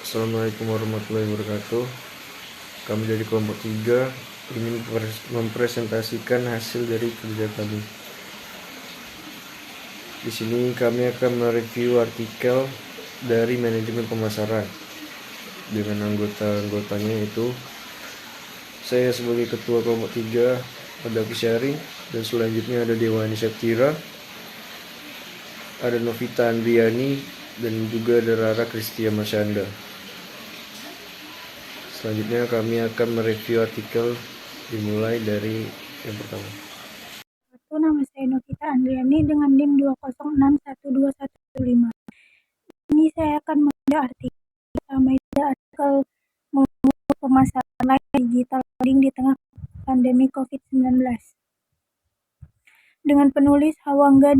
Assalamualaikum warahmatullahi wabarakatuh. Kami dari kelompok 3 ingin mempresentasikan hasil dari kerja kami. Di sini kami akan mereview artikel dari manajemen pemasaran dengan anggota-anggotanya, yaitu saya sebagai ketua kelompok 3 ada Syari, dan selanjutnya ada Dewani Syakira, ada Novita Andriani, dan juga ada Rara Kristia Masyanda. Selanjutnya kami akan mereview artikel dimulai dari yang pertama. Nama saya Novita Andriani dengan NIM 2061215. Ini saya akan membaca artikel pertama, itu artikel pemasaran layanan digital marketing di tengah pandemi COVID-19. Dengan penulis Hawangga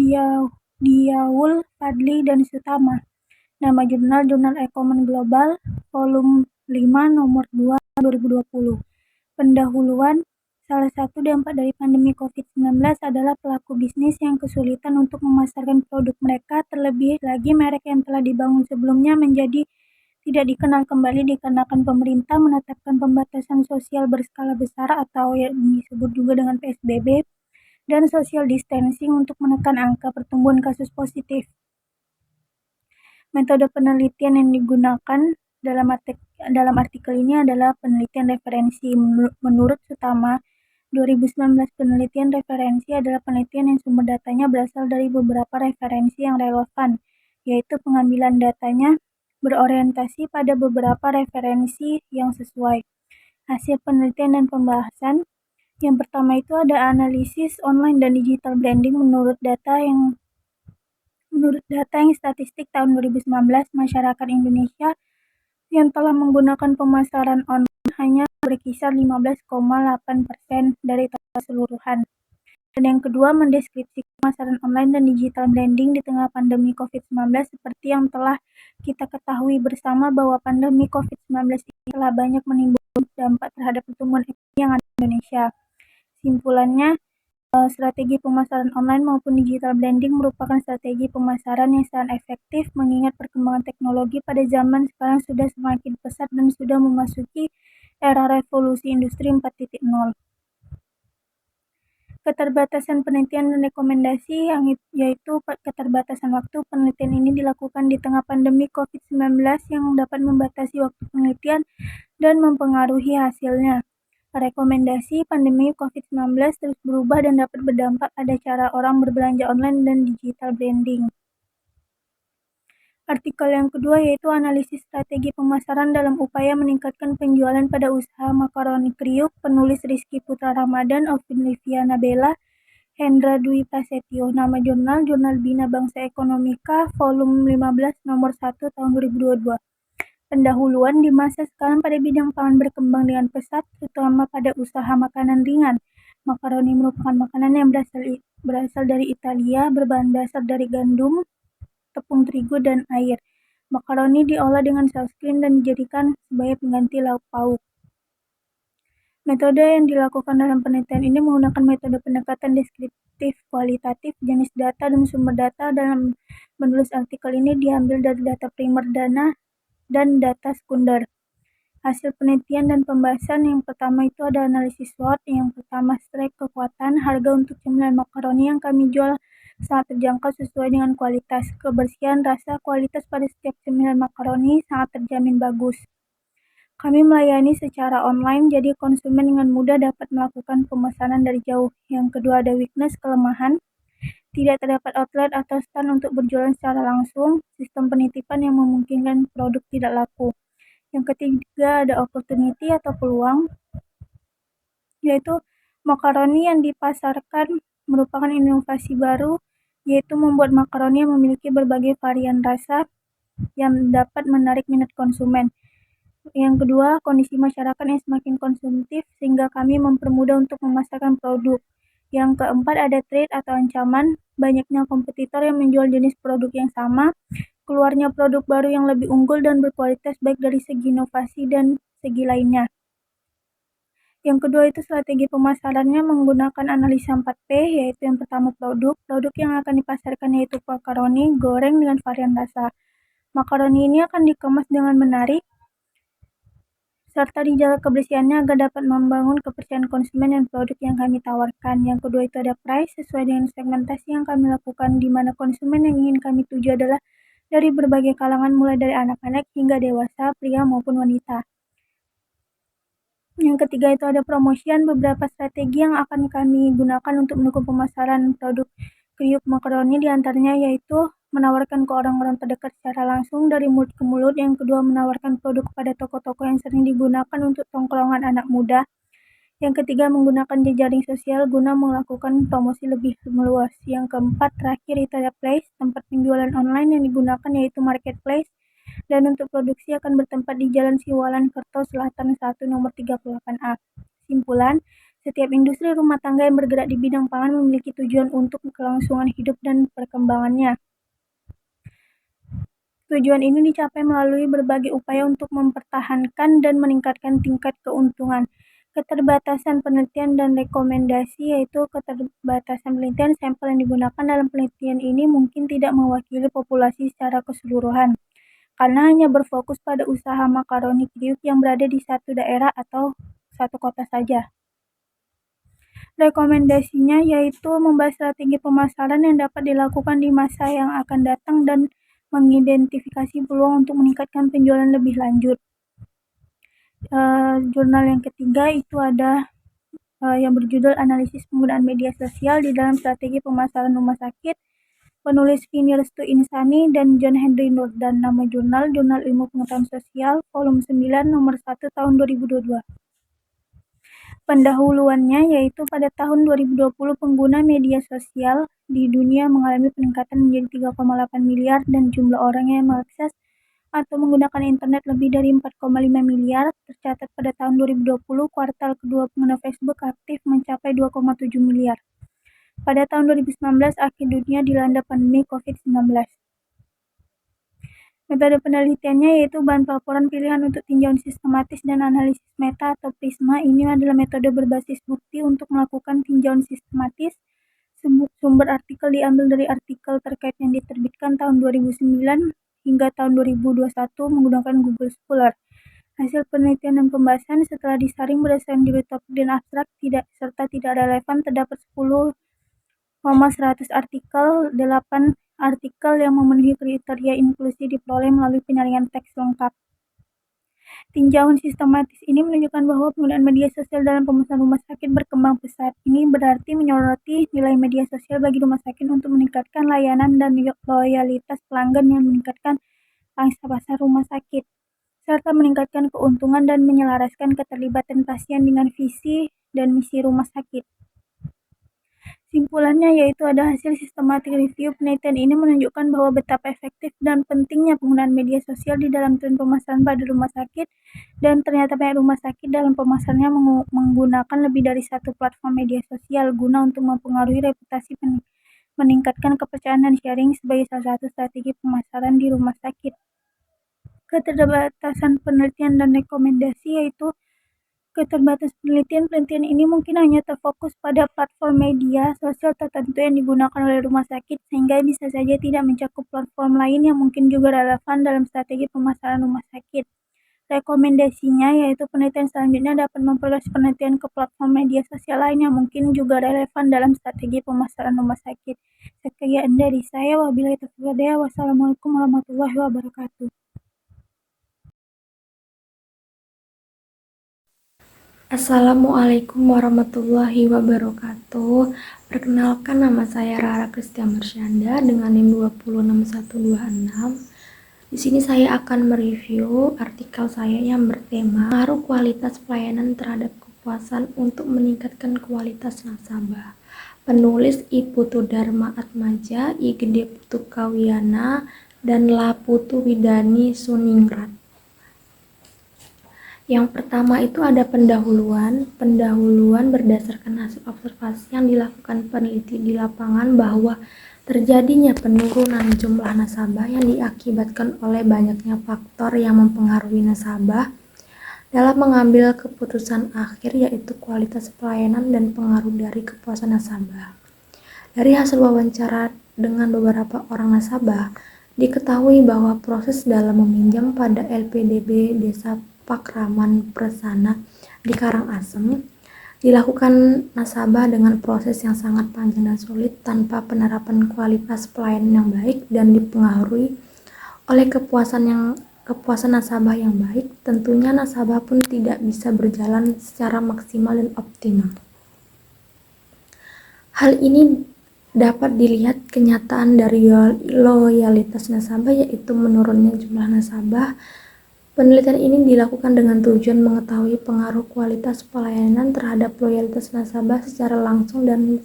Diaul Fadli dan Sutama. Nama jurnal Ekonomi Global, volume 5 nomor 2 2020. Pendahuluan. Salah satu dampak dari pandemi COVID-19 adalah pelaku bisnis yang kesulitan untuk memasarkan produk mereka, terlebih lagi merek yang telah dibangun sebelumnya menjadi tidak dikenal kembali dikarenakan pemerintah menetapkan pembatasan sosial berskala besar atau yang disebut juga dengan PSBB dan social distancing untuk menekan angka pertumbuhan kasus positif. Metode penelitian yang digunakan dalam artikel ini adalah penelitian referensi. Menurut Sutama, 2019 penelitian referensi adalah penelitian yang sumber datanya berasal dari beberapa referensi yang relevan, yaitu pengambilan datanya berorientasi pada beberapa referensi yang sesuai. Hasil penelitian dan pembahasan. Yang pertama itu ada analisis online dan digital branding menurut data yang statistik tahun 2019, masyarakat Indonesia yang telah menggunakan pemasaran online hanya berkisar 15,8% dari total keseluruhan. Dan yang kedua, mendeskripsi pemasaran online dan digital branding di tengah pandemi COVID-19. Seperti yang telah kita ketahui bersama bahwa pandemi COVID-19 ini telah banyak menimbulkan dampak terhadap pertumbuhan ekonomi yang ada di Indonesia. Simpulannya, strategi pemasaran online maupun digital branding merupakan strategi pemasaran yang sangat efektif mengingat perkembangan teknologi pada zaman sekarang sudah semakin pesat dan sudah memasuki era revolusi industri 4.0. Keterbatasan penelitian dan rekomendasi yaitu keterbatasan waktu. Penelitian ini dilakukan di tengah pandemi COVID-19 yang dapat membatasi waktu penelitian dan mempengaruhi hasilnya. Rekomendasi, pandemi COVID-19 terus berubah dan dapat berdampak pada cara orang berbelanja online dan digital branding. Artikel yang kedua yaitu analisis strategi pemasaran dalam upaya meningkatkan penjualan pada usaha makaroni kriuk. Penulis Rizky Putra Ramadan, Olivia Nabela, Hendra Dwi Prasetyo. Nama jurnal Bina Bangsa Ekonomika, volume 15 nomor 1 tahun 2022. Pendahuluan. Di masa sekarang pada bidang pangan berkembang dengan pesat, terutama pada usaha makanan ringan. Makaroni merupakan makanan yang berasal dari Italia, berbahan dasar dari gandum, tepung terigu, dan air. Makaroni diolah dengan saus krim dan dijadikan sebagai pengganti lauk pauk. Metode yang dilakukan dalam penelitian ini menggunakan metode pendekatan deskriptif kualitatif. Jenis data dan sumber data dalam menulis artikel ini diambil dari data primer dan data sekunder. Hasil penelitian dan pembahasan. Yang pertama itu ada analisis SWOT. Yang pertama, strike kekuatan. Harga untuk cemilan makaroni yang kami jual sangat terjangkau sesuai dengan kualitas. Kebersihan, rasa, kualitas pada setiap cemilan makaroni sangat terjamin bagus. Kami melayani secara online, jadi konsumen dengan mudah dapat melakukan pemesanan dari jauh. Yang kedua ada weakness, kelemahan. Tidak terdapat outlet atau stand untuk berjualan secara langsung. Sistem penitipan yang memungkinkan produk tidak laku. Yang ketiga ada opportunity atau peluang, yaitu makaroni yang dipasarkan merupakan inovasi baru, yaitu membuat makaroni yang memiliki berbagai varian rasa yang dapat menarik minat konsumen. Yang kedua, kondisi masyarakat yang semakin konsumtif sehingga kami mempermudah untuk memasarkan produk. Yang keempat ada threat atau ancaman, banyaknya kompetitor yang menjual jenis produk yang sama, keluarnya produk baru yang lebih unggul dan berkualitas baik dari segi inovasi dan segi lainnya. Yang kedua itu strategi pemasarannya menggunakan analisa 4P, yaitu yang pertama produk yang akan dipasarkan yaitu makaroni goreng dengan varian rasa. Makaroni ini akan dikemas dengan menarik, serta dijaga kebersihannya agar dapat membangun kepercayaan konsumen dan produk yang kami tawarkan. Yang kedua itu ada price, sesuai dengan segmentasi yang kami lakukan, di mana konsumen yang ingin kami tuju adalah dari berbagai kalangan, mulai dari anak-anak hingga dewasa, pria maupun wanita. Yang ketiga itu ada promotion, beberapa strategi yang akan kami gunakan untuk mendukung pemasaran produk kriuk makaroni, diantaranya yaitu menawarkan ke orang-orang terdekat secara langsung dari mulut ke mulut. Yang kedua, menawarkan produk kepada toko-toko yang sering digunakan untuk tongkrongan anak muda. Yang ketiga, menggunakan jejaring sosial guna melakukan promosi lebih meluas. Yang keempat, terakhir itu ada place, tempat penjualan online yang digunakan yaitu marketplace, dan untuk produksi akan bertempat di Jalan Siwalan Kerto Selatan 1 nomor 38A. Simpulan, setiap industri rumah tangga yang bergerak di bidang pangan memiliki tujuan untuk kelangsungan hidup dan perkembangannya. Tujuan ini dicapai melalui berbagai upaya untuk mempertahankan dan meningkatkan tingkat keuntungan. Keterbatasan penelitian dan rekomendasi, yaitu keterbatasan penelitian sampel yang digunakan dalam penelitian ini mungkin tidak mewakili populasi secara keseluruhan, karena hanya berfokus pada usaha makaroni kriuk yang berada di satu daerah atau satu kota saja. Rekomendasinya yaitu membahas strategi pemasaran yang dapat dilakukan di masa yang akan datang dan mengidentifikasi peluang untuk meningkatkan penjualan lebih lanjut. Jurnal yang ketiga itu ada yang berjudul Analisis Penggunaan Media Sosial di dalam Strategi Pemasaran Rumah Sakit, penulis Vini Restu Insani dan John Henry Nordan. Nama jurnal Jurnal Ilmu Pengetahuan Sosial, volume 9, nomor 1 tahun 2022. Pendahuluannya yaitu pada tahun 2020 pengguna media sosial di dunia mengalami peningkatan menjadi 3,8 miliar dan jumlah orang yang mengakses atau menggunakan internet lebih dari 4,5 miliar. Tercatat pada tahun 2020 kuartal kedua pengguna Facebook aktif mencapai 2,7 miliar. Pada tahun 2019 akhir dunia dilanda pandemi COVID-19. Metode penelitiannya yaitu bahan pelaporan pilihan untuk tinjauan sistematis dan analisis meta atau PRISMA. Ini adalah metode berbasis bukti untuk melakukan tinjauan sistematis. Sumber artikel diambil dari artikel terkait yang diterbitkan tahun 2009 hingga tahun 2021 menggunakan Google Scholar. Hasil penelitian dan pembahasan setelah disaring berdasarkan judul topik dan abstrak serta tidak relevan, terdapat 10,100 artikel. 8 artikel yang memenuhi kriteria inklusi diperoleh melalui penyaringan teks lengkap. Tinjauan sistematis ini menunjukkan bahwa penggunaan media sosial dalam pemasaran rumah sakit berkembang pesat. Ini berarti menyoroti nilai media sosial bagi rumah sakit untuk meningkatkan layanan dan loyalitas pelanggan yang meningkatkan pangsa pasar rumah sakit, serta meningkatkan keuntungan dan menyelaraskan keterlibatan pasien dengan visi dan misi rumah sakit. Simpulannya yaitu ada hasil sistematik review. Penelitian ini menunjukkan bahwa betapa efektif dan pentingnya penggunaan media sosial di dalam tren pemasaran pada rumah sakit, dan ternyata banyak rumah sakit dalam pemasarannya menggunakan lebih dari satu platform media sosial guna untuk mempengaruhi reputasi, meningkatkan kepercayaan dan sharing sebagai salah satu strategi pemasaran di rumah sakit. Keterbatasan penelitian dan rekomendasi yaitu keterbatasan penelitian ini mungkin hanya terfokus pada platform media sosial tertentu yang digunakan oleh rumah sakit, sehingga bisa saja tidak mencakup platform lain yang mungkin juga relevan dalam strategi pemasaran rumah sakit. Rekomendasinya yaitu penelitian selanjutnya dapat memperluas penelitian ke platform media sosial lain yang mungkin juga relevan dalam strategi pemasaran rumah sakit. Sekian dari saya, wabillahi taufiq wal hidayah. Wassalamualaikum warahmatullahi wabarakatuh. Assalamualaikum warahmatullahi wabarakatuh. Perkenalkan, nama saya Rara Kristia Marsyanda dengan NIM 2061126. Di sini saya akan mereview artikel saya yang bertema pengaruh kualitas pelayanan terhadap kepuasan untuk meningkatkan kualitas nasabah. Penulis I Putu Dharma Atmaja, I Gede Putu Kawiana, dan La Putu Widani Suningrat. Yang pertama itu ada pendahuluan berdasarkan hasil observasi yang dilakukan peneliti di lapangan bahwa terjadinya penurunan jumlah nasabah yang diakibatkan oleh banyaknya faktor yang mempengaruhi nasabah dalam mengambil keputusan akhir, yaitu kualitas pelayanan dan pengaruh dari kepuasan nasabah. Dari hasil wawancara dengan beberapa orang nasabah, diketahui bahwa proses dalam meminjam pada LPDB Desa Pakraman Persana di Karangasem dilakukan nasabah dengan proses yang sangat panjang dan sulit tanpa penerapan kualitas pelayanan yang baik dan dipengaruhi oleh kepuasan nasabah yang baik. Tentunya nasabah pun tidak bisa berjalan secara maksimal dan optimal. Hal ini dapat dilihat kenyataan dari loyalitas nasabah, yaitu menurunnya jumlah nasabah. Penelitian ini dilakukan dengan tujuan mengetahui pengaruh kualitas pelayanan terhadap loyalitas nasabah secara langsung dan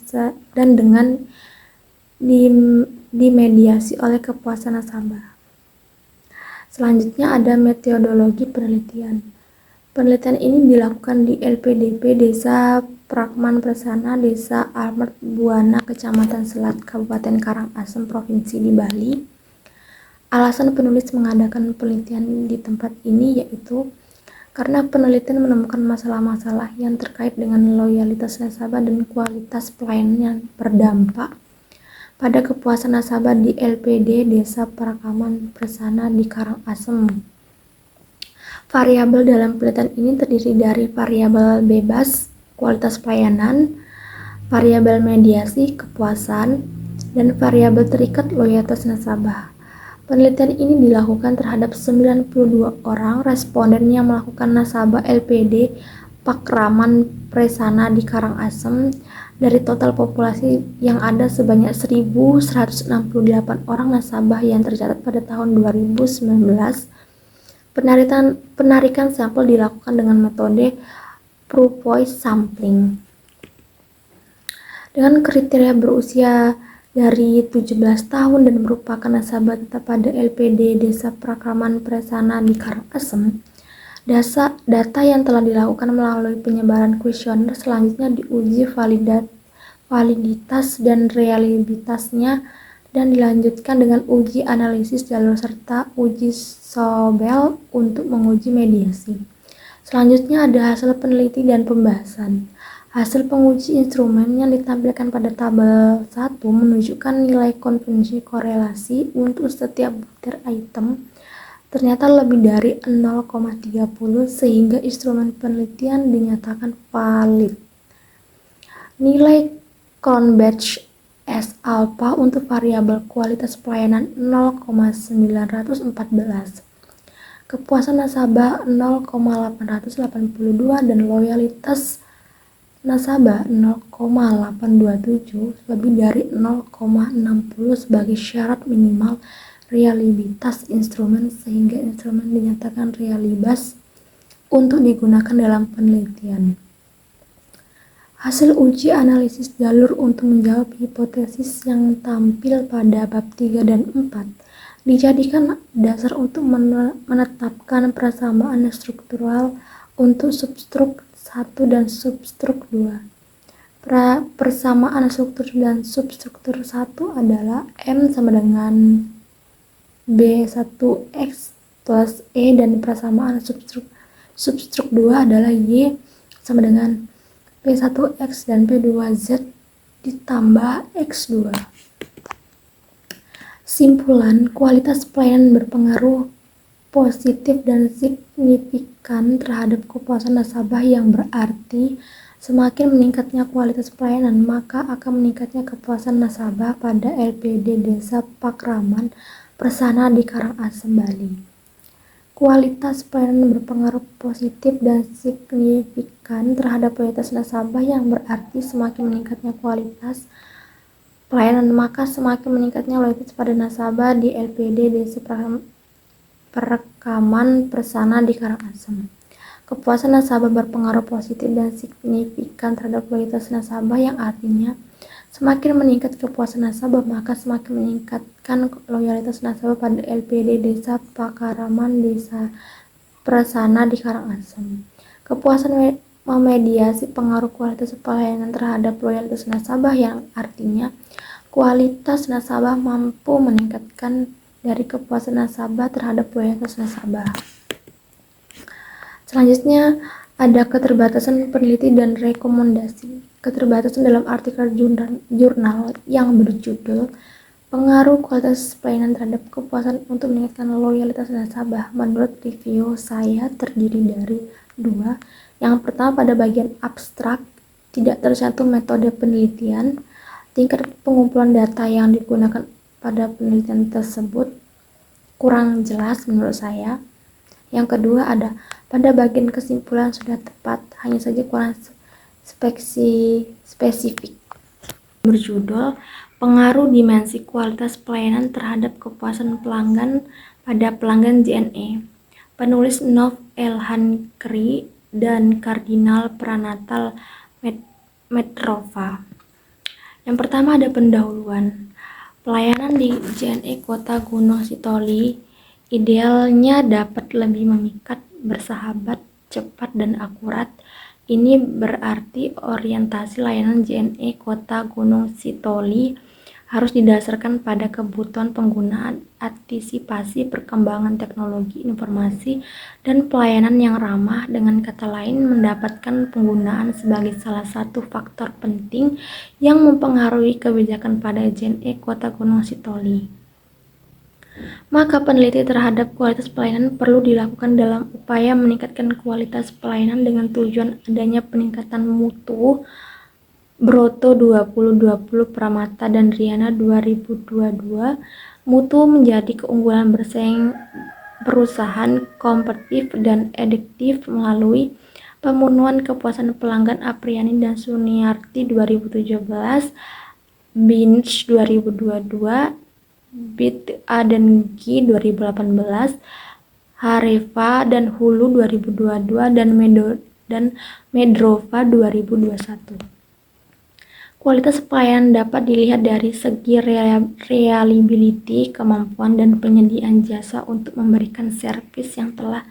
dengan dimediasi oleh kepuasan nasabah. Selanjutnya ada metodologi penelitian. Penelitian ini dilakukan di LPDP Desa Prakman Persana, Desa Almert Buana, Kecamatan Selat, Kabupaten Karangasem, Provinsi di Bali. Alasan penulis mengadakan penelitian di tempat ini yaitu karena penelitian menemukan masalah-masalah yang terkait dengan loyalitas nasabah dan kualitas pelayanan yang berdampak pada kepuasan nasabah di LPD Desa Prakamman Persana di Karangasem. Variabel dalam penelitian ini terdiri dari variabel bebas, kualitas pelayanan, variabel mediasi, kepuasan, dan variabel terikat loyalitas nasabah. Penelitian ini dilakukan terhadap 92 orang responden yang melakukan nasabah LPD Pakraman Persana di Karangasem. Dari total populasi yang ada sebanyak 1.168 orang nasabah yang tercatat pada tahun 2019. Penarikan sampel dilakukan dengan metode Propoiss sampling. Dengan kriteria berusia dari 17 tahun dan merupakan nasabah tetap pada LPD Desa Prakamman Persana di Karangasem, data yang telah dilakukan melalui penyebaran kuesioner selanjutnya diuji validitas dan reliabilitasnya dan dilanjutkan dengan uji analisis jalur serta uji Sobel untuk menguji mediasi. Selanjutnya ada hasil peneliti dan pembahasan. Hasil penguji instrumen yang ditampilkan pada tabel 1 menunjukkan nilai konvensi korelasi untuk setiap butir item ternyata lebih dari 0,30 sehingga instrumen penelitian dinyatakan valid. Nilai Cronbach S alpha untuk variabel kualitas pelayanan 0,914. Kepuasan nasabah 0,882 dan loyalitas nasabah 0,827 lebih dari 0,60 sebagai syarat minimal reliabilitas instrumen sehingga instrumen dinyatakan reliabel untuk digunakan dalam penelitian. Hasil uji analisis jalur untuk menjawab hipotesis yang tampil pada bab 3 dan 4 dijadikan dasar untuk menetapkan persamaan struktural untuk substruk 1 dan substruk 2. Persamaan struktur dan substruktur 1 adalah M sama dengan B1X plus E dan persamaan substruk 2 adalah Y sama dengan P1X dan P2Z ditambah X2. Simpulan, kualitas pelayanan berpengaruh positif dan signifikan terhadap kepuasan nasabah yang berarti semakin meningkatnya kualitas pelayanan maka akan meningkatnya kepuasan nasabah pada LPD Desa Pakraman Persana di Karangasem, Bali. Kualitas pelayanan berpengaruh positif dan signifikan terhadap loyalitas nasabah yang berarti semakin meningkatnya kualitas pelayanan maka semakin meningkatnya loyalitas pada nasabah di LPD Desa Pakraman Persana di Karangasem. Kepuasan nasabah berpengaruh positif dan signifikan terhadap loyalitas nasabah yang artinya semakin meningkat kepuasan nasabah maka semakin meningkatkan loyalitas nasabah pada LPD Desa Pakraman Desa Persana di Karangasem. Kepuasan memediasi pengaruh kualitas pelayanan terhadap loyalitas nasabah yang artinya kualitas nasabah mampu meningkatkan dari kepuasan nasabah terhadap loyalitas nasabah. Selanjutnya ada keterbatasan peneliti dan rekomendasi. Keterbatasan dalam artikel jurnal yang berjudul Pengaruh kualitas pelayanan terhadap kepuasan untuk meningkatkan loyalitas nasabah menurut review saya terdiri dari 2. Yang pertama, pada bagian abstrak, tidak tercantum metode penelitian. Tingkat pengumpulan data yang digunakan pada penelitian tersebut kurang jelas menurut saya. Yang kedua, ada pada bagian kesimpulan sudah tepat, hanya saja kurang spesifik. Berjudul Pengaruh Dimensi Kualitas Pelayanan Terhadap Kepuasan Pelanggan pada Pelanggan JNE. Penulis Nov Elhan Kri dan Kardinal Pranatal Metrova. Yang pertama ada pendahuluan. Pelayanan di JNE Kota Gunung Sitoli idealnya dapat lebih memikat, bersahabat, cepat, dan akurat. Ini berarti orientasi layanan JNE Kota Gunung Sitoli harus didasarkan pada kebutuhan penggunaan, antisipasi perkembangan teknologi informasi, dan pelayanan yang ramah. Dengan kata lain, mendapatkan penggunaan sebagai salah satu faktor penting yang mempengaruhi kebijakan pada JNE Kota Gunung Sitoli. Maka peneliti terhadap kualitas pelayanan perlu dilakukan dalam upaya meningkatkan kualitas pelayanan dengan tujuan adanya peningkatan mutu. Broto 2020 Pramata dan Riana 2022. Mutu menjadi keunggulan bersaing perusahaan kompetitif dan eduktif melalui pemenuhan kepuasan pelanggan. Apriani dan Suniarti 2017, Binch 2022, Bit A dan G 2018, Hareva dan Hulu 2022, dan Medrova 2021. Kualitas pelayanan dapat dilihat dari segi reliability, kemampuan dan penyediaan jasa untuk memberikan servis yang telah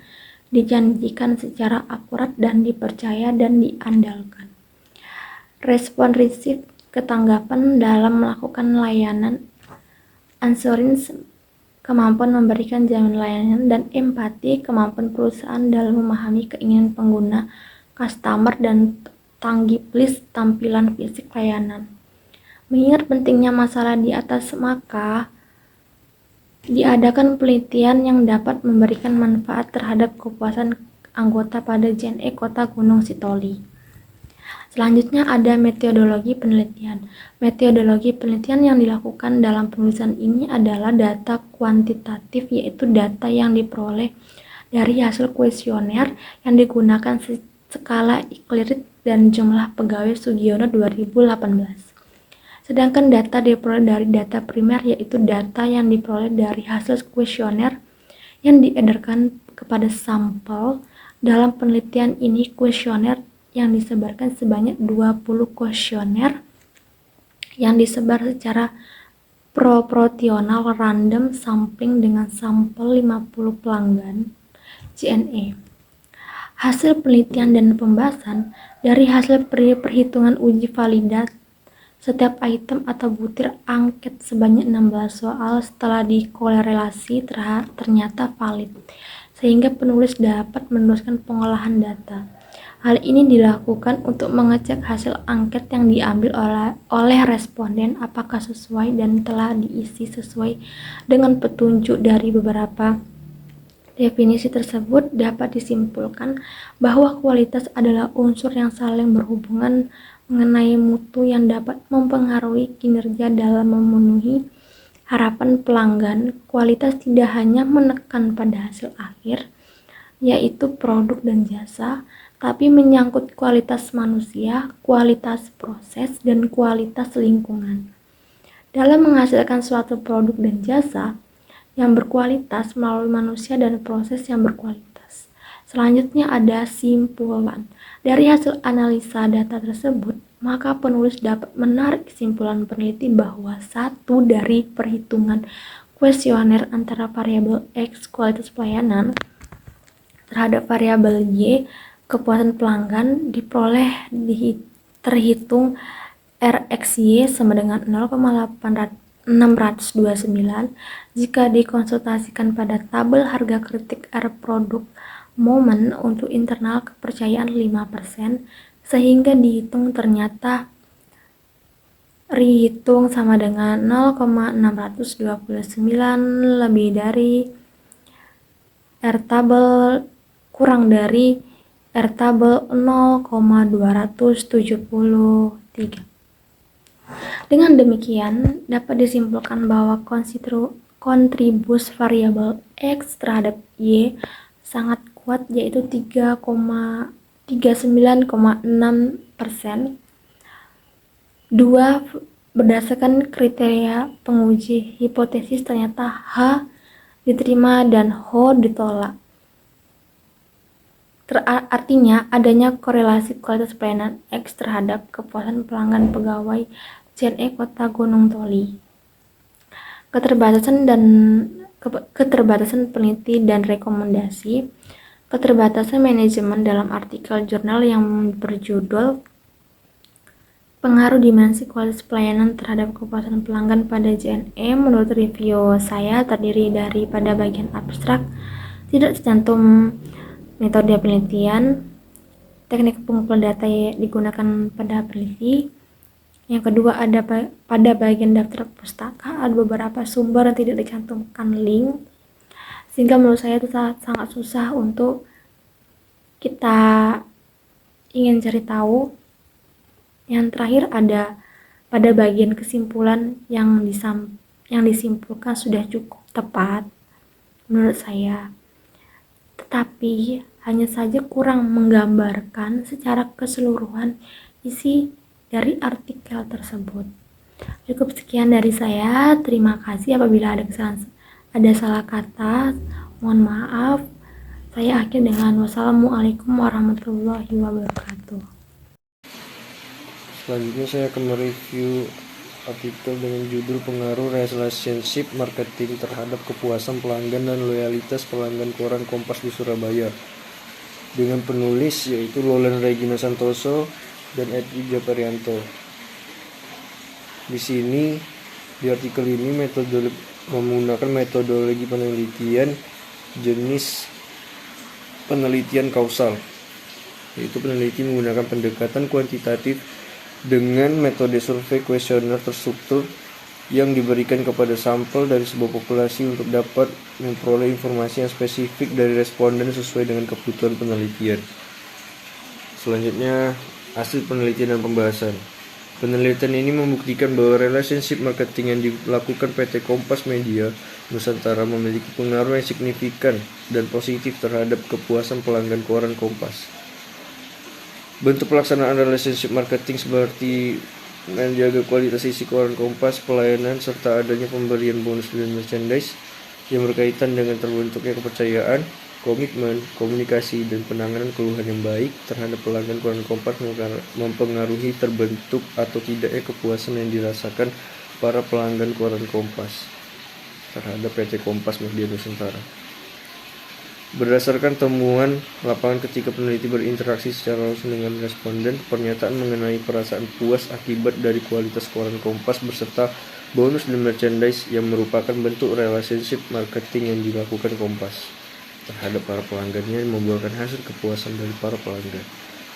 dijanjikan secara akurat dan dipercaya dan diandalkan. Responsif, ketanggapan dalam melakukan layanan, assurance, kemampuan memberikan jaminan layanan, dan empati, kemampuan perusahaan dalam memahami keinginan pengguna, customer, dan tangibles, tampilan fisik layanan. Mengingat pentingnya masalah di atas, maka diadakan penelitian yang dapat memberikan manfaat terhadap kepuasan anggota pada JNE Kota Gunung Sitoli. Selanjutnya ada metodologi penelitian. Metodologi penelitian yang dilakukan dalam penulisan ini adalah data kuantitatif, yaitu data yang diperoleh dari hasil kuesioner yang digunakan skala Likert dan jumlah pegawai Sugiono 2018. Sedangkan data diperoleh dari data primer, yaitu data yang diperoleh dari hasil kuesioner yang diedarkan kepada sampel. Dalam penelitian ini, kuesioner yang disebarkan sebanyak 20 kuesioner yang disebar secara proporsional random sampling dengan sampel 50 pelanggan JNE. Hasil penelitian dan pembahasan. Dari hasil perhitungan uji validat, setiap item atau butir angket sebanyak 16 soal setelah dikorelasi ternyata valid, sehingga penulis dapat meneruskan pengolahan data. Hal ini dilakukan untuk mengecek hasil angket yang diambil oleh responden apakah sesuai dan telah diisi sesuai dengan petunjuk. Dari beberapa definisi tersebut dapat disimpulkan bahwa kualitas adalah unsur yang saling berhubungan mengenai mutu yang dapat mempengaruhi kinerja dalam memenuhi harapan pelanggan. Kualitas tidak hanya menekan pada hasil akhir, yaitu produk dan jasa, tapi menyangkut kualitas manusia, kualitas proses, dan kualitas lingkungan. Dalam menghasilkan suatu produk dan jasa yang berkualitas melalui manusia dan proses yang berkualitas. Selanjutnya ada simpulan. Dari hasil analisa data tersebut, maka penulis dapat menarik kesimpulan peneliti bahwa satu dari perhitungan kuesioner antara variabel X kualitas pelayanan terhadap variabel Y kepuasan pelanggan diperoleh terhitung RxY sama dengan 0,629 jika dikonsultasikan pada tabel harga kritik R produk momen untuk internal kepercayaan 5%, sehingga dihitung ternyata Rihitung sama dengan 0,629 lebih dari R tabel kurang dari R tabel 0,273. Dengan demikian, dapat disimpulkan bahwa kontribus variabel X terhadap Y sangat kuat, yaitu 39,6%. 2. Berdasarkan kriteria penguji hipotesis, ternyata H diterima dan H ditolak. Artinya adanya korelasi kualitas pelayanan X terhadap kepuasan pelanggan pegawai JNE Kota Gunung Toli. Keterbatasan peneliti dan rekomendasi. Keterbatasan manajemen dalam artikel jurnal yang berjudul Pengaruh Dimensi Kualitas Pelayanan Terhadap Kepuasan Pelanggan pada JNE. Menurut review saya, terdiri dari pada bagian abstrak tidak tercantum metode penelitian, teknik pengumpulan data yang digunakan pada peneliti. Yang kedua, ada pada bagian daftar pustaka ada beberapa sumber yang tidak dicantumkan link, sehingga menurut saya itu sangat susah untuk kita ingin cari tahu. Yang terakhir, ada pada bagian kesimpulan yang disimpulkan sudah cukup tepat menurut saya, tetapi hanya saja kurang menggambarkan secara keseluruhan isi dari artikel tersebut. Cukup sekian dari saya. Terima kasih. Apabila ada salah kata, mohon maaf. Saya akhir dengan wassalamualaikum warahmatullahi wabarakatuh. Selanjutnya saya akan mereview artikel dengan judul Pengaruh Relationship Marketing Terhadap Kepuasan Pelanggan dan Loyalitas Pelanggan Koran Kompas di Surabaya, dengan penulis yaitu Lolen Regina Santoso dan Edwi Japarianto. Di sini di artikel ini menggunakan metodologi penelitian jenis penelitian kausal, yaitu peneliti menggunakan pendekatan kuantitatif dengan metode survei kuesioner terstruktur yang diberikan kepada sampel dari sebuah populasi untuk dapat memperoleh informasi yang spesifik dari responden sesuai dengan kebutuhan penelitian. Selanjutnya, hasil penelitian dan pembahasan. Penelitian ini membuktikan bahwa relationship marketing yang dilakukan PT Kompas Media Nusantara memiliki pengaruh yang signifikan dan positif terhadap kepuasan pelanggan koran Kompas. Bentuk pelaksanaan relationship marketing seperti menjaga kualitas isi koran Kompas, pelayanan, serta adanya pemberian bonus dan merchandise yang berkaitan dengan terbentuknya kepercayaan, komitmen, komunikasi, dan penanganan keluhan yang baik terhadap pelanggan koran Kompas mempengaruhi terbentuk atau tidaknya kepuasan yang dirasakan para pelanggan koran Kompas terhadap PT Kompas Media Nusantara. Berdasarkan temuan lapangan ketika peneliti berinteraksi secara langsung dengan responden, pernyataan mengenai perasaan puas akibat dari kualitas koran Kompas beserta bonus dan merchandise yang merupakan bentuk relationship marketing yang dilakukan Kompas terhadap para pelanggannya membuahkan hasil kepuasan dari para pelanggan.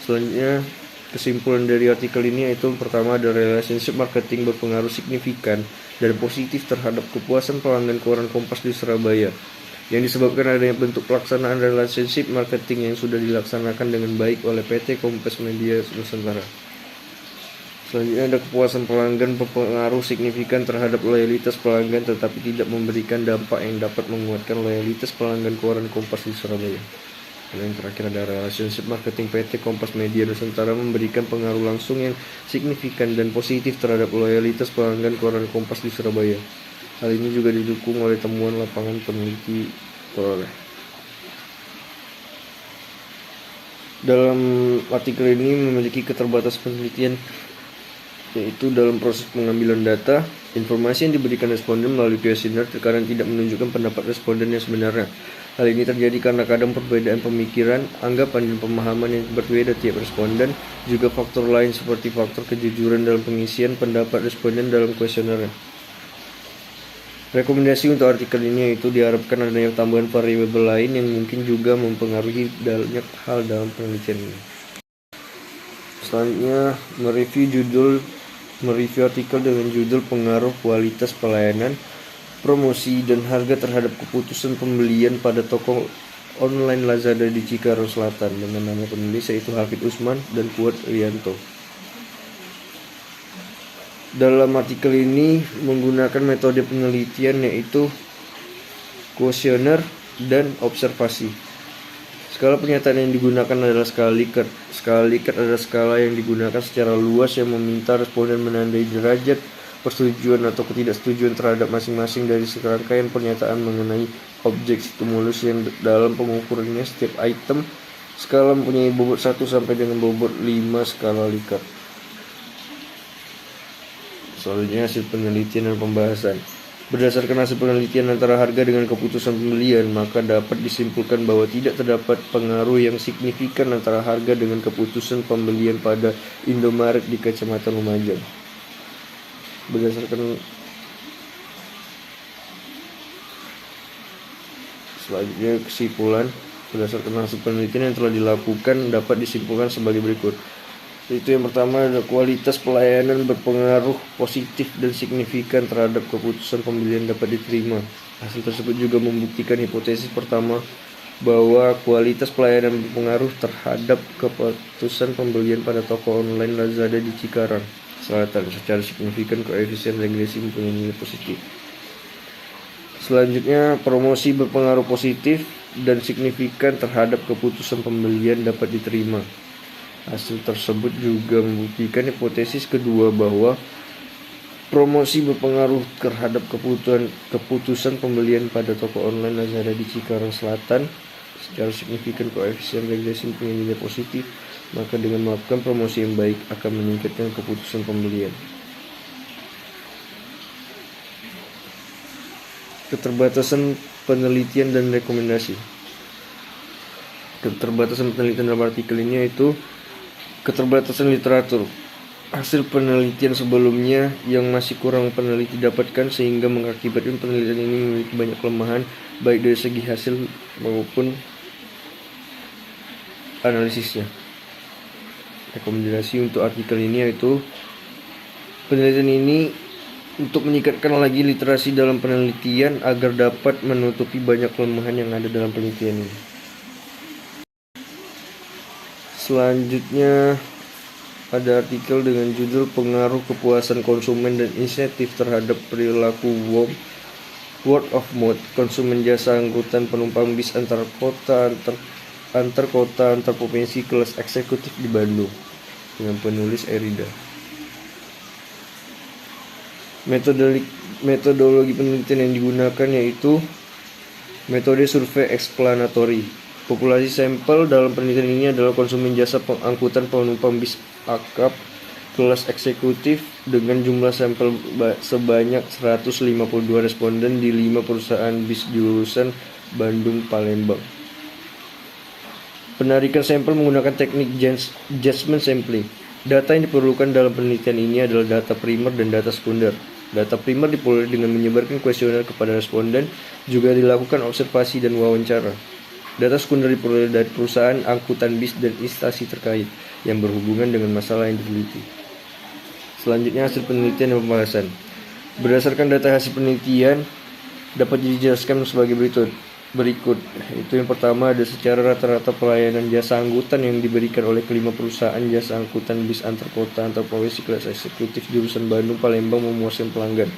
Selanjutnya, kesimpulan dari artikel ini yaitu pertama, ada relationship marketing berpengaruh signifikan dan positif terhadap kepuasan pelanggan koran Kompas di Surabaya, yang disebabkan adanya bentuk pelaksanaan relationship marketing yang sudah dilaksanakan dengan baik oleh PT Kompas Media Nusantara. Selanjutnya, ada kepuasan pelanggan berpengaruh signifikan terhadap loyalitas pelanggan tetapi tidak memberikan dampak yang dapat menguatkan loyalitas pelanggan koran Kompas di Surabaya. Dan yang terakhir, ada relationship marketing PT Kompas Media Nusantara memberikan pengaruh langsung yang signifikan dan positif terhadap loyalitas pelanggan koran Kompas di Surabaya. Hal ini juga didukung oleh temuan lapangan peneliti peroleh. Dalam artikel ini memiliki keterbatasan penelitian, yaitu dalam proses pengambilan data, informasi yang diberikan responden melalui kuesioner terkadang tidak menunjukkan pendapat responden yang sebenarnya. Hal ini terjadi karena kadang perbedaan pemikiran, anggapan, dan pemahaman yang berbeda tiap responden, juga faktor lain seperti faktor kejujuran dalam pengisian pendapat responden dalam kuesioner. Rekomendasi untuk artikel ini yaitu diharapkan adanya tambahan variabel lain yang mungkin juga mempengaruhi banyak hal dalam penelitian ini. Selanjutnya, mereview judul mereview artikel dengan judul Pengaruh Kualitas Pelayanan, Promosi, dan Harga terhadap keputusan pembelian pada toko online Lazada di Cikarang Selatan, dengan nama penulis yaitu Hafid Usman dan Kuat Rianto. Dalam artikel ini menggunakan metode penelitian yaitu kuesioner dan observasi. Skala pernyataan yang digunakan adalah skala Likert. Skala Likert adalah skala yang digunakan secara luas yang meminta responden menandai derajat persetujuan atau ketidaksetujuan terhadap masing-masing dari serangkaian pernyataan mengenai objek stimulus yang dalam pengukurannya setiap item. Skala mempunyai bobot 1 sampai dengan bobot 5 skala Likert. Selanjutnya hasil penelitian dan pembahasan. Berdasarkan hasil penelitian antara harga dengan keputusan pembelian, maka dapat disimpulkan bahwa tidak terdapat pengaruh yang signifikan antara harga dengan keputusan pembelian pada Indomaret di Kecamatan Lumajang. Selanjutnya kesimpulan. Berdasarkan hasil penelitian yang telah dilakukan dapat disimpulkan sebagai berikut. Itu yang pertama adalah kualitas pelayanan berpengaruh positif dan signifikan terhadap keputusan pembelian dapat diterima. Hasil tersebut juga membuktikan hipotesis pertama bahwa kualitas pelayanan berpengaruh terhadap keputusan pembelian pada toko online Lazada di Cikarang Selatan secara signifikan. Koefisien regresi mempunyai nilai positif. Selanjutnya, promosi berpengaruh positif dan signifikan terhadap keputusan pembelian dapat diterima. Hasil tersebut juga membuktikan hipotesis kedua bahwa promosi berpengaruh terhadap keputusan pembelian pada toko online Lazada di Cikarang Selatan secara signifikan. Koefisien regresi mempunyai nilai positif, maka dengan melakukan promosi yang baik akan meningkatkan keputusan pembelian. Keterbatasan penelitian dan rekomendasi. Keterbatasan penelitian dalam artikel ini yaitu keterbatasan literatur. Hasil penelitian sebelumnya yang masih kurang peneliti dapatkan sehingga mengakibatkan penelitian ini memiliki banyak kelemahan baik dari segi hasil maupun analisisnya. Rekomendasi untuk artikel ini yaitu penelitian ini untuk meningkatkan lagi literasi dalam penelitian agar dapat menutupi banyak kelemahan yang ada dalam penelitian ini. Selanjutnya ada artikel dengan judul Pengaruh Kepuasan Konsumen dan Insentif Terhadap Perilaku Word of Mouth Konsumen Jasa Angkutan Penumpang Bis Antar Kota, Antar Provinsi Kelas Eksekutif di Bandung, dengan penulis Erida. Metodologi penelitian yang digunakan yaitu metode survei eksplanatori. Populasi sampel dalam penelitian ini adalah konsumen jasa angkutan penumpang bis akap kelas eksekutif dengan jumlah sampel sebanyak 152 responden di 5 perusahaan bis jurusan Bandung-Palembang. Penarikan sampel menggunakan teknik judgment sampling. Data yang diperlukan dalam penelitian ini adalah data primer dan data sekunder. Data primer diperoleh dengan menyebarkan kuesioner kepada responden, juga dilakukan observasi dan wawancara. Data sekunder diperoleh dari perusahaan angkutan bis dan instansi terkait yang berhubungan dengan masalah yang diteliti. Selanjutnya hasil penelitian dan pembahasan. Berdasarkan data hasil penelitian dapat dijelaskan sebagai berikut. Itu yang pertama ada secara rata-rata pelayanan jasa angkutan yang diberikan oleh kelima perusahaan jasa angkutan bis antar kota antar provinsi kelas eksekutif jurusan Bandung Palembang memuaskan pelanggan.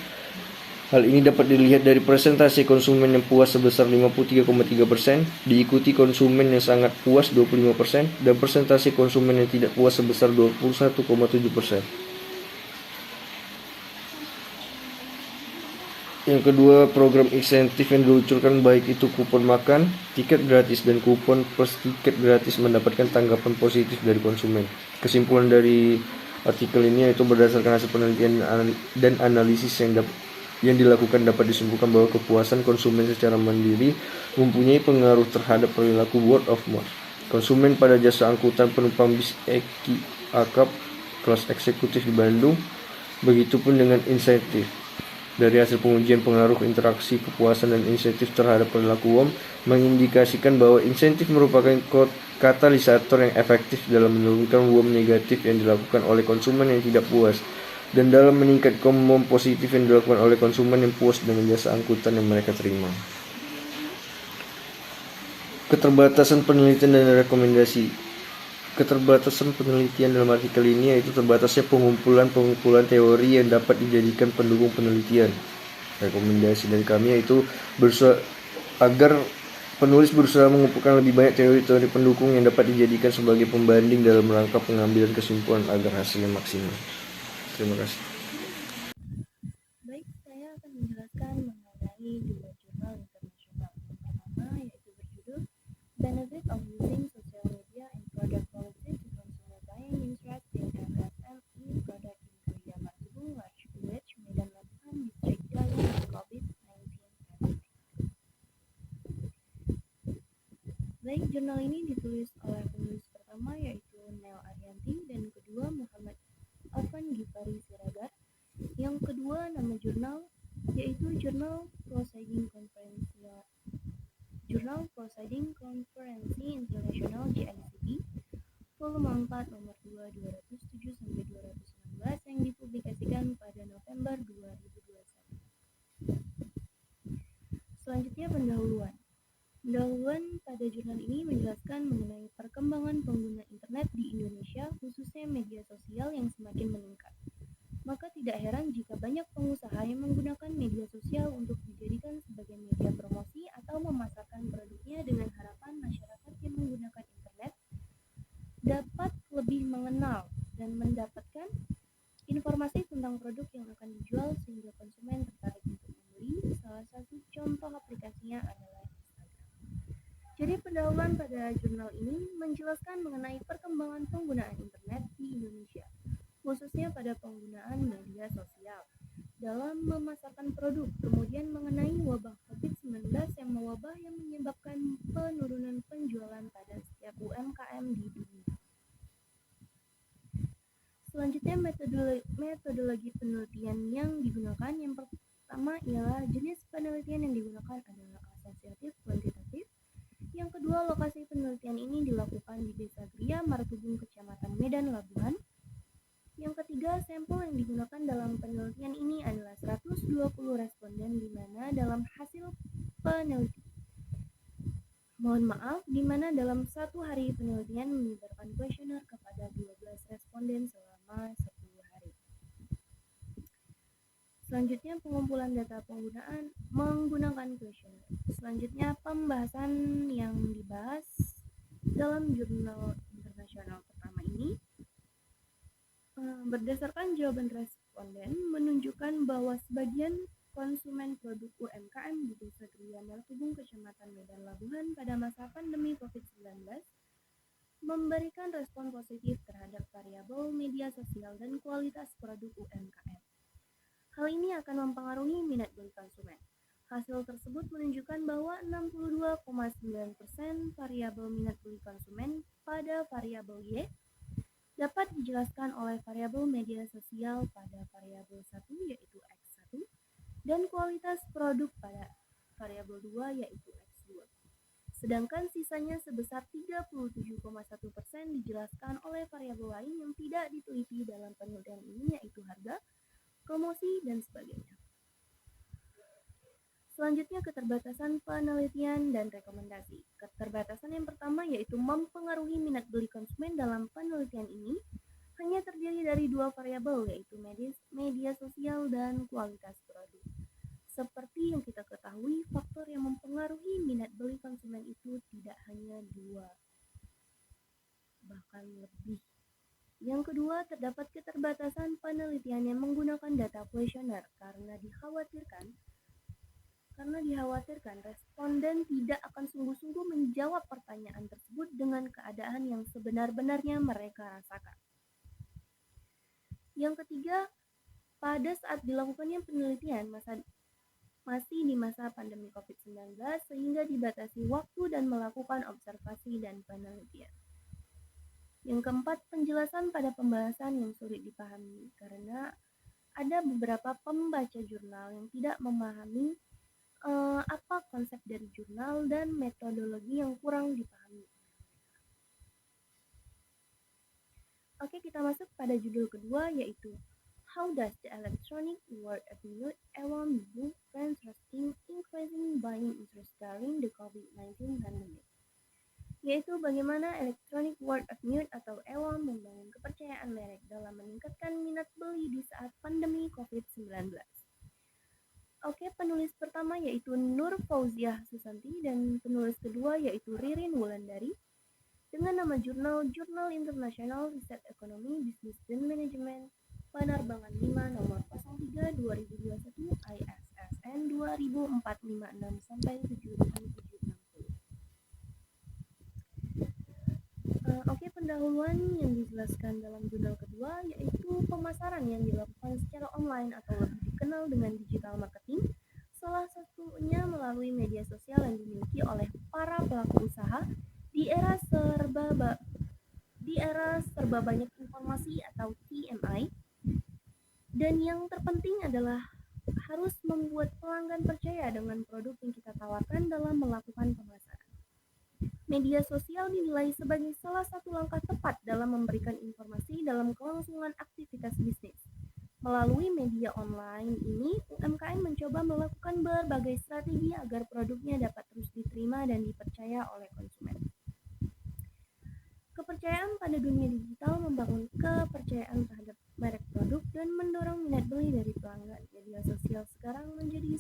Hal ini dapat dilihat dari presentasi konsumen yang puas sebesar 53,3%, diikuti konsumen yang sangat puas 25%, dan presentasi konsumen yang tidak puas sebesar 21,7%. Yang kedua, program insentif yang diluncurkan baik itu kupon makan, tiket gratis, dan kupon plus tiket gratis mendapatkan tanggapan positif dari konsumen. Kesimpulan dari artikel ini yaitu berdasarkan hasil penelitian dan analisis yang dilakukan dapat disimpulkan bahwa kepuasan konsumen secara mandiri mempunyai pengaruh terhadap perilaku word of mouth. Konsumen pada jasa angkutan penumpang bis akap kelas eksekutif di Bandung. Begitupun dengan insentif. Dari hasil pengujian pengaruh interaksi kepuasan dan insentif terhadap perilaku WOM mengindikasikan bahwa insentif merupakan katalisator yang efektif dalam menurunkan WOM negatif yang dilakukan oleh konsumen yang tidak puas. dan dalam meningkatkan kemampuan positif yang dilakukan oleh konsumen yang puas dengan jasa angkutan yang mereka terima. Keterbatasan penelitian dan rekomendasi. Keterbatasan penelitian dalam artikel ini yaitu terbatasnya pengumpulan teori yang dapat dijadikan pendukung penelitian. Rekomendasi dari kami yaitu agar penulis berusaha mengumpulkan lebih banyak teori-teori pendukung yang dapat dijadikan sebagai pembanding dalam rangka pengambilan kesimpulan agar hasilnya maksimal. Terima kasih. Baik, saya akan menjelaskan mengenai dua jurnal internasional. Yang pertama yaitu berjudul Benefit of Using Social Media in Product Quality to Consumer Buying Interest in MSME Product in Korea Martubung, Large Village, Medan Labuhan, Distrik Dalam, COVID-19 Pandemic. Baik, jurnal ini ditulis oleh penulis pertama yaitu Nel Arianti dan kedua Muhammad Afan Gifari Siregar. Yang kedua nama jurnal yaitu Journal Proceeding Conference International JICT volume 4 nomor 2 207 sampai 216 yang dipublikasikan pada November 2021. Selanjutnya pendahuluan. Pendahuluan pada jurnal ini menjelaskan mengenai perkembangan pengguna internet di Indonesia, khususnya media sosial yang semakin meningkat. Maka tidak heran jika banyak pengusaha yang menggunakan media sosial untuk dijadikan sebagai media promosi atau memasarkan produknya dengan harapan masyarakat yang menggunakan internet dapat lebih mengenal dan mendapatkan informasi tentang produk yang akan dijual sehingga konsumen tertarik untuk membeli. Salah satu contoh aplikasinya adalah Instagram. Jadi pendahuluan pada jurnal ini menjelaskan mengenai perkembangan penggunaan internet di Indonesia, khususnya pada penggunaan media sosial dalam memasarkan produk, kemudian mengenai wabah COVID-19 yang mewabah yang menyebabkan penurunan penjualan pada setiap UMKM di dunia. Selanjutnya metodologi penelitian yang digunakan. Yang pertama ialah jenis penelitian yang digunakan adalah asosiatif kuantitatif. Yang kedua, lokasi penelitian ini dilakukan di Desa Gria, Martubung, Kecamatan Medan, Labuhan. Yang ketiga, sampel yang digunakan dalam penelitian ini adalah 120 responden di mana dalam hasil penelitian di mana dalam satu hari penelitian menyebarkan kuesioner kepada 12 responden selama 10 hari. Selanjutnya pengumpulan data penggunaan menggunakan kuesioner. Selanjutnya pembahasan yang dibahas dalam jurnal internasional pertama ini. Berdasarkan jawaban responden menunjukkan bahwa sebagian konsumen produk UMKM di Desa Gria Martubung, Kecamatan Medan Labuhan pada masa pandemi COVID-19 memberikan respon positif terhadap variabel media sosial dan kualitas produk UMKM. Hal ini akan mempengaruhi minat beli konsumen. Hasil tersebut menunjukkan bahwa 62,9% variabel minat beli konsumen pada variabel Y dapat dijelaskan oleh variabel media sosial pada variabel 1 yaitu X1 dan kualitas produk pada variabel 2 yaitu X2. Sedangkan sisanya sebesar 37,1% dijelaskan oleh variabel lain yang tidak diteliti dalam penelitian ini yaitu harga, promosi, dan sebagainya. Selanjutnya keterbatasan penelitian dan rekomendasi. Keterbatasan yang pertama yaitu mempengaruhi minat beli konsumen dalam penelitian ini hanya terdiri dari dua variabel yaitu media sosial dan kualitas produk. Seperti yang kita ketahui, faktor yang mempengaruhi minat beli konsumen itu tidak hanya dua, bahkan lebih. Yang kedua, terdapat keterbatasan penelitian yang menggunakan data kuesioner karena dikhawatirkan responden tidak akan sungguh-sungguh menjawab pertanyaan tersebut dengan keadaan yang sebenar-benarnya mereka rasakan. Yang ketiga, pada saat dilakukannya penelitian masih di masa pandemi COVID-19 sehingga dibatasi waktu dan melakukan observasi dan penelitian. Yang keempat, penjelasan pada pembahasan yang sulit dipahami karena ada beberapa pembaca jurnal yang tidak memahami apa konsep dari jurnal dan metodologi yang kurang dipahami. Oke, kita masuk pada judul kedua yaitu how does the electronic word of mute alarm move brand trusting increasing buying interest during the COVID-19 pandemic? Yaitu bagaimana electronic word of mouth atau EWA membangun kepercayaan merek dalam meningkatkan minat beli di saat pandemi COVID-19. Oke, penulis pertama yaitu Nur Fauziah Susanti dan penulis kedua yaitu Ririn Wulandari dengan nama Jurnal Internasional Riset Ekonomi, Bisnis dan Manajemen Penerbangan 5 nomor 03 2021 ISSN 20456 sampai 7760. Oke, pendahuluan yang dijelaskan dalam jurnal kedua yaitu pemasaran yang dilakukan secara online atau lebih dikenal dengan digital marketing, salah satunya melalui media sosial yang dimiliki oleh para pelaku usaha di era serba banyak informasi atau TMI. Dan yang terpenting adalah harus membuat pelanggan percaya dengan produk yang kita tawarkan dalam melakukan pemasaran. Media sosial dinilai sebagai salah satu langkah tepat dalam memberikan informasi dalam kelangsungan aktivitas bisnis. Melalui media online ini, UMKM mencoba melakukan berbagai strategi agar produknya dapat terus diterima dan dipercaya oleh konsumen. Kepercayaan pada dunia digital membangun kepercayaan terhadap merek produk dan mendorong minat beli dari pelanggan. Media sosial sekarang menjadi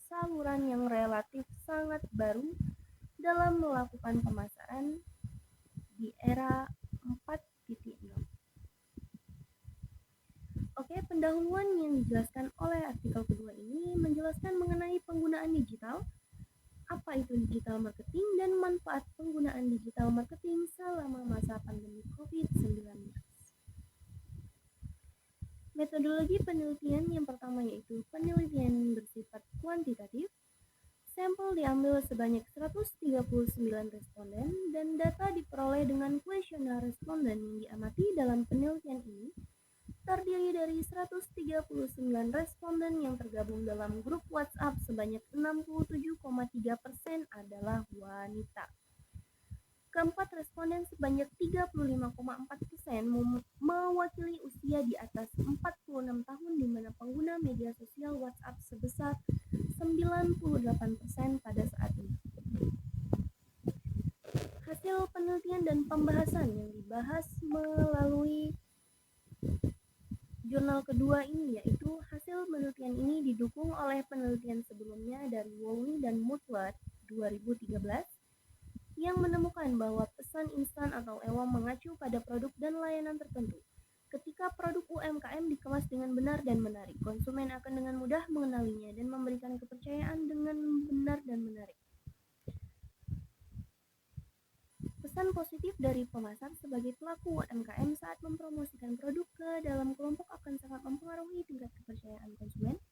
saluran yang relatif sangat baru dalam melakukan pemasaran di era 4.0. Oke, pendahuluan yang dijelaskan oleh artikel kedua ini menjelaskan mengenai penggunaan digital, apa itu digital marketing, dan manfaat penggunaan digital marketing selama masa pandemi COVID-19. Metodologi penelitian yang pertama yaitu penelitian bersifat kuantitatif. Sampel diambil sebanyak 139 responden dan data diperoleh dengan kuesioner responden yang diamati dalam penelitian ini terdiri dari 139 responden yang tergabung dalam grup WhatsApp sebanyak 67,3% adalah wanita. Keempat responden sebanyak 35,4% mewakili usia di atas 46 tahun di mana pengguna media sosial WhatsApp sebesar 98% pada saat ini. Hasil penelitian dan pembahasan yang dibahas melalui jurnal kedua ini yaitu hasil penelitian ini didukung oleh penelitian sebelumnya dari Wolny dan Mutler 2013 yang menemukan bahwa pesan instan atau EWA mengacu pada produk dan layanan tertentu. Ketika produk UMKM dikemas dengan benar dan menarik, konsumen akan dengan mudah mengenalinya dan memberikan kepercayaan dengan benar dan menarik. Pesan positif dari pemasar sebagai pelaku UMKM saat mempromosikan produk ke dalam kelompok akan sangat mempengaruhi tingkat kepercayaan konsumen,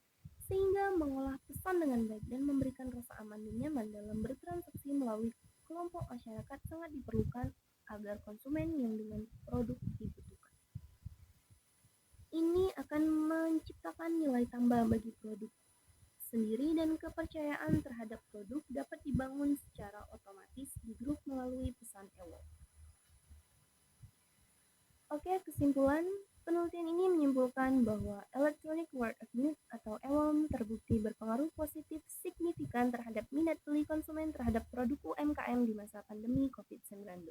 sehingga mengolah pesan dengan baik dan memberikan rasa aman dan nyaman dalam bertransaksi melalui kelompok masyarakat sangat diperlukan agar konsumen yang dengan produk dibutuhkan. Ini akan menciptakan nilai tambah bagi produk sendiri dan kepercayaan terhadap produk dapat dibangun secara otomatis di grup melalui pesan EWA. Oke, kesimpulan penelitian ini menyimpulkan bahwa electronic word of mouth atau EWA terbukti berpengaruh positif signifikan terhadap minat beli konsumen terhadap produk UMKM di masa pandemi COVID-19.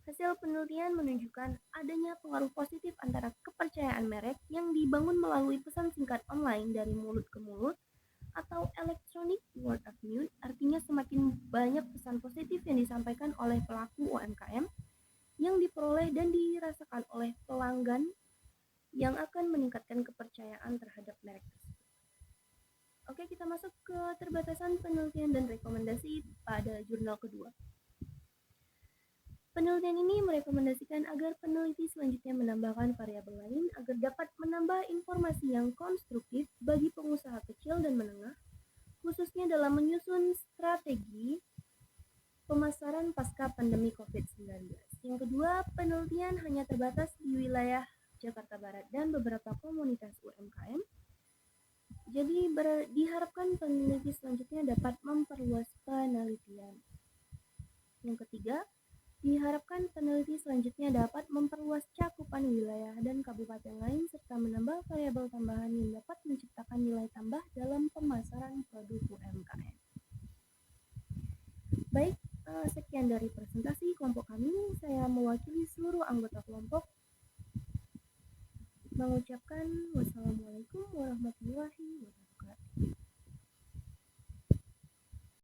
Hasil penelitian menunjukkan adanya pengaruh positif antara kepercayaan merek yang dibangun melalui pesan singkat online dari mulut ke mulut atau electronic word of mouth, artinya semakin banyak pesan positif yang disampaikan oleh pelaku UMKM yang diperoleh dan dirasakan oleh pelanggan yang akan meningkatkan kepercayaan terhadap merek tersebut. Oke, kita masuk ke terbatasan penelitian dan rekomendasi pada jurnal kedua. Penelitian ini merekomendasikan agar peneliti selanjutnya menambahkan variabel lain agar dapat menambah informasi yang konstruktif bagi pengusaha kecil dan menengah, khususnya dalam menyusun strategi pemasaran pasca pandemi COVID-19. Yang kedua, penelitian hanya terbatas di wilayah Jakarta Barat dan beberapa komunitas UMKM. Jadi diharapkan peneliti selanjutnya dapat memperluas penelitian. Yang ketiga, Diharapkan peneliti selanjutnya dapat memperluas cakupan wilayah dan kabupaten lain serta menambah variabel tambahan yang dapat menciptakan nilai tambah dalam pemasaran produk UMKM. Baik, sekian dari presentasi kelompok kami. Saya mewakili seluruh anggota kelompok mengucapkan wassalamualaikum warahmatullahi wabarakatuh.